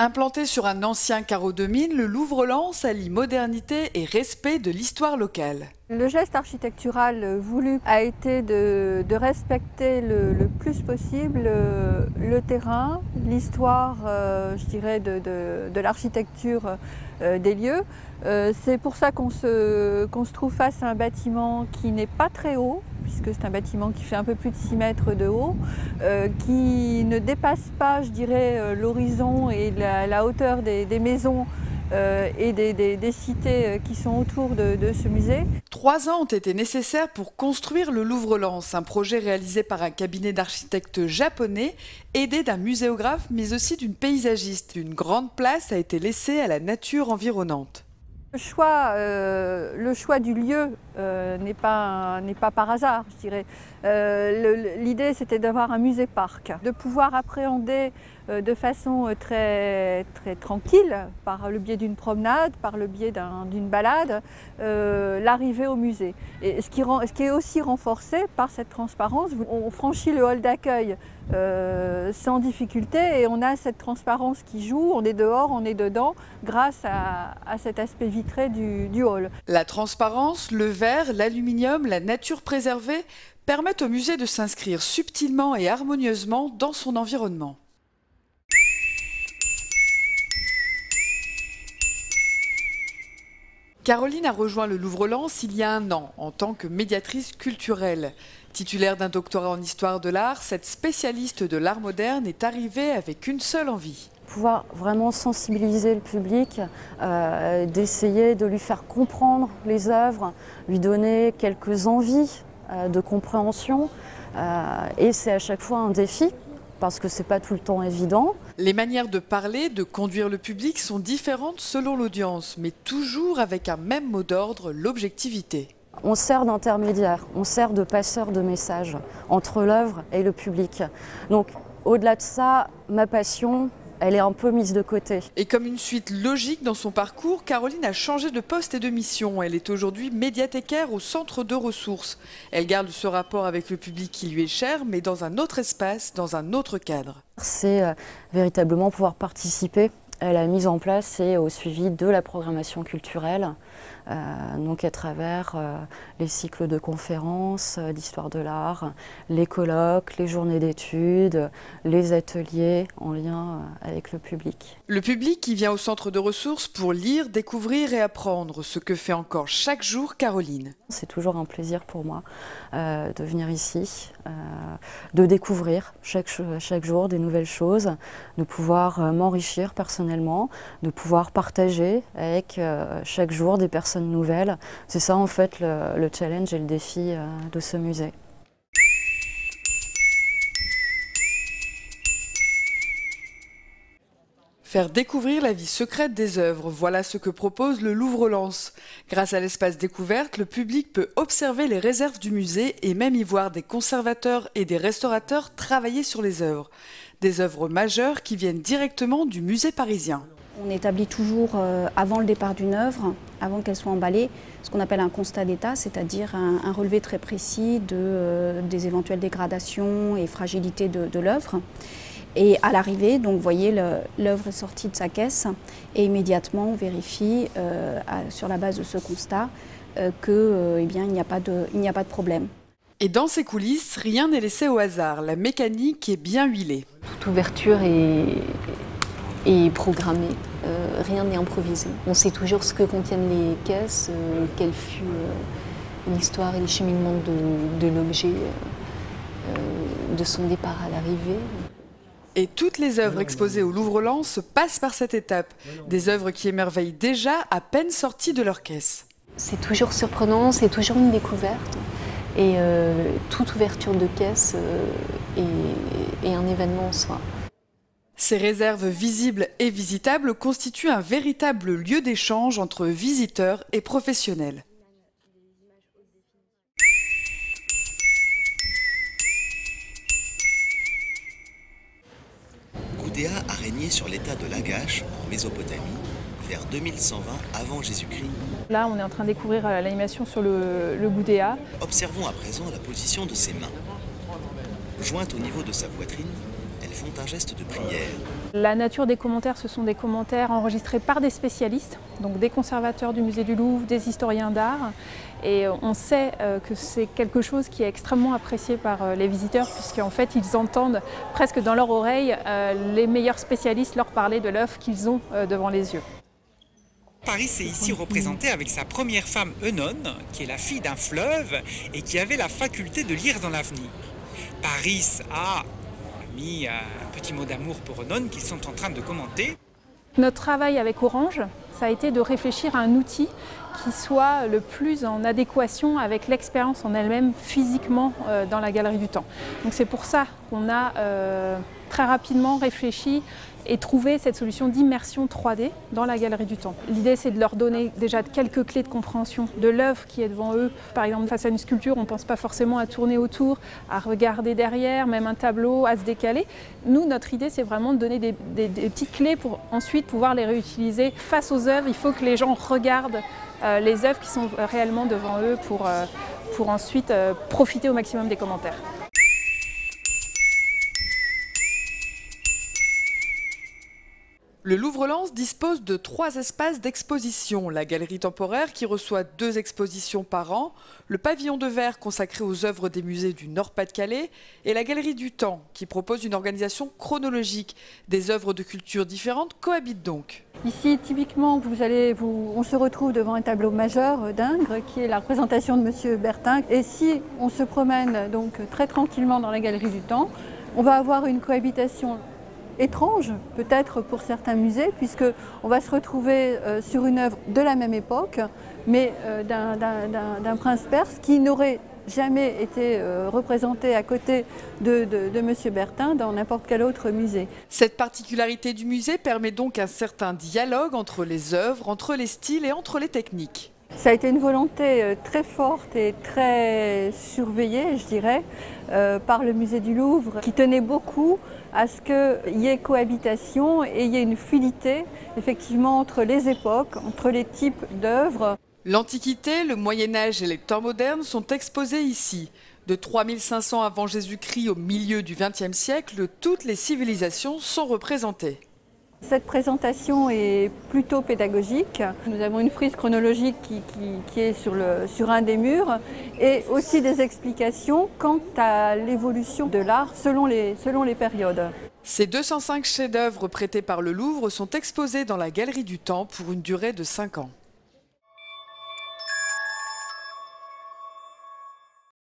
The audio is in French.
Implanté sur un ancien carreau de mine, le Louvre-Lens allie modernité et respect de l'histoire locale. Le geste architectural voulu a été de respecter le plus possible le terrain, l'histoire, je dirais, de l'architecture des lieux. C'est pour ça qu'on se trouve face à un bâtiment qui n'est pas très haut, puisque c'est un bâtiment qui fait un peu plus de 6 mètres de haut, qui ne dépasse pas, je dirais, l'horizon et la hauteur des maisons et des cités qui sont autour de ce musée. 3 ans ont été nécessaires pour construire le Louvre-Lens, un projet réalisé par un cabinet d'architectes japonais, aidé d'un muséographe mais aussi d'une paysagiste. Une grande place a été laissée à la nature environnante. Le choix du lieu n'est pas par hasard, je dirais. L'idée, c'était d'avoir un musée-parc, de pouvoir appréhender de façon très tranquille, par le biais d'une promenade, par le biais d'une balade, l'arrivée au musée. Et ce qui est aussi renforcé par cette transparence. On franchit le hall d'accueil sans difficulté et on a cette transparence qui joue, on est dehors, on est dedans, grâce à cet aspect vitré du hall. La transparence, le verre, l'aluminium, la nature préservée permettent au musée de s'inscrire subtilement et harmonieusement dans son environnement. Caroline a rejoint le Louvre-Lens il y a 1 an en tant que médiatrice culturelle. Titulaire d'un doctorat en histoire de l'art, cette spécialiste de l'art moderne est arrivée avec une seule envie. Pouvoir vraiment sensibiliser le public, d'essayer de lui faire comprendre les œuvres, lui donner quelques envies de compréhension. Et c'est à chaque fois un défi, parce que c'est pas tout le temps évident. Les manières de parler, de conduire le public sont différentes selon l'audience, mais toujours avec un même mot d'ordre, l'objectivité. On sert d'intermédiaire, on sert de passeur de messages entre l'œuvre et le public. Donc au-delà de ça, ma passion, elle est un peu mise de côté. Et comme une suite logique dans son parcours, Caroline a changé de poste et de mission. Elle est aujourd'hui médiathécaire au centre de ressources. Elle garde ce rapport avec le public qui lui est cher, mais dans un autre espace, dans un autre cadre. C'est véritablement pouvoir participer à la mise en place et au suivi de la programmation culturelle, donc à travers les cycles de conférences d'histoire de l'art, les colloques, les journées d'études, les ateliers en lien avec le public. Le public qui vient au centre de ressources pour lire, découvrir et apprendre, ce que fait encore chaque jour Caroline. C'est toujours un plaisir pour moi de venir ici, de découvrir chaque jour des nouvelles choses, de pouvoir m'enrichir personnellement, de pouvoir partager avec chaque jour des personnes nouvelles. C'est ça en fait le challenge et le défi de ce musée. Faire découvrir la vie secrète des œuvres, voilà ce que propose le Louvre-Lens. Grâce à l'espace découverte, le public peut observer les réserves du musée et même y voir des conservateurs et des restaurateurs travailler sur les œuvres. Des œuvres majeures qui viennent directement du musée parisien. On établit toujours, avant le départ d'une œuvre, avant qu'elle soit emballée, ce qu'on appelle un constat d'état, c'est-à-dire un relevé très précis des éventuelles dégradations et fragilités de l'œuvre. Et à l'arrivée, donc vous voyez, l'œuvre est sortie de sa caisse et immédiatement on vérifie sur la base de ce constat qu'il n'y a pas de problème. Et dans ces coulisses, rien n'est laissé au hasard. La mécanique est bien huilée. Toute ouverture est programmée, rien n'est improvisé. On sait toujours ce que contiennent les caisses, quelle fut l'histoire et le cheminement de l'objet, de son départ à l'arrivée. Et toutes les œuvres exposées au Louvre-Lens passent par cette étape. Des œuvres qui émerveillent déjà à peine sorties de leur caisse. C'est toujours surprenant, c'est toujours une découverte. Et toute ouverture de caisse est un événement en soi. Ces réserves visibles et visitables constituent un véritable lieu d'échange entre visiteurs et professionnels. Gudea a régné sur l'état de Lagash, en Mésopotamie, vers 2120 avant Jésus-Christ. Là, on est en train de découvrir l'animation sur le Gudea. Observons à présent la position de ses mains. Jointe au niveau de sa poitrine, elles font un geste de prière. La nature des commentaires, ce sont des commentaires enregistrés par des spécialistes, donc des conservateurs du musée du Louvre, des historiens d'art. Et on sait que c'est quelque chose qui est extrêmement apprécié par les visiteurs, puisqu'en fait ils entendent presque dans leur oreille les meilleurs spécialistes leur parler de l'œuvre qu'ils ont devant les yeux. Paris est ici représenté avec sa première femme Œnone, qui est la fille d'un fleuve et qui avait la faculté de lire dans l'avenir. Paris a mis un petit mot d'amour pour Œnone qu'ils sont en train de commenter. Notre travail avec Orange, ça a été de réfléchir à un outil qui soit le plus en adéquation avec l'expérience en elle-même physiquement dans la Galerie du Temps. Donc c'est pour ça qu'on a très rapidement réfléchi et trouvé cette solution d'immersion 3D dans la Galerie du Temps. L'idée, c'est de leur donner déjà quelques clés de compréhension de l'œuvre qui est devant eux. Par exemple, face à une sculpture, on ne pense pas forcément à tourner autour, à regarder derrière, même un tableau, à se décaler. Nous, notre idée, c'est vraiment de donner des petites clés pour ensuite pouvoir les réutiliser face aux œuvres. Il faut que les gens regardent les œuvres qui sont réellement devant eux pour ensuite profiter au maximum des commentaires. Le Louvre-Lens dispose de 3 espaces d'exposition. La galerie temporaire qui reçoit 2 expositions par an, le pavillon de verre consacré aux œuvres des musées du Nord-Pas-de-Calais et la galerie du Temps qui propose une organisation chronologique. Des œuvres de cultures différentes cohabitent donc. Ici, typiquement, on se retrouve devant un tableau majeur d'Ingres qui est la représentation de M. Bertin. Et si on se promène donc très tranquillement dans la galerie du Temps, on va avoir une cohabitation étrange, peut-être pour certains musées, puisqu'on va se retrouver sur une œuvre de la même époque, mais d'un prince perse qui n'aurait jamais été représenté à côté de M. Bertin dans n'importe quel autre musée. Cette particularité du musée permet donc un certain dialogue entre les œuvres, entre les styles et entre les techniques. Ça a été une volonté très forte et très surveillée, je dirais, par le musée du Louvre, qui tenait beaucoup à ce qu'il y ait cohabitation et il y ait une fluidité, effectivement, entre les époques, entre les types d'œuvres. L'Antiquité, le Moyen-Âge et les temps modernes sont exposés ici. De 3500 avant Jésus-Christ au milieu du XXe siècle, toutes les civilisations sont représentées. Cette présentation est plutôt pédagogique. Nous avons une frise chronologique qui est sur un des murs et aussi des explications quant à l'évolution de l'art selon les périodes. Ces 205 chefs-d'œuvre prêtés par le Louvre sont exposés dans la Galerie du Temps pour une durée de 5 ans.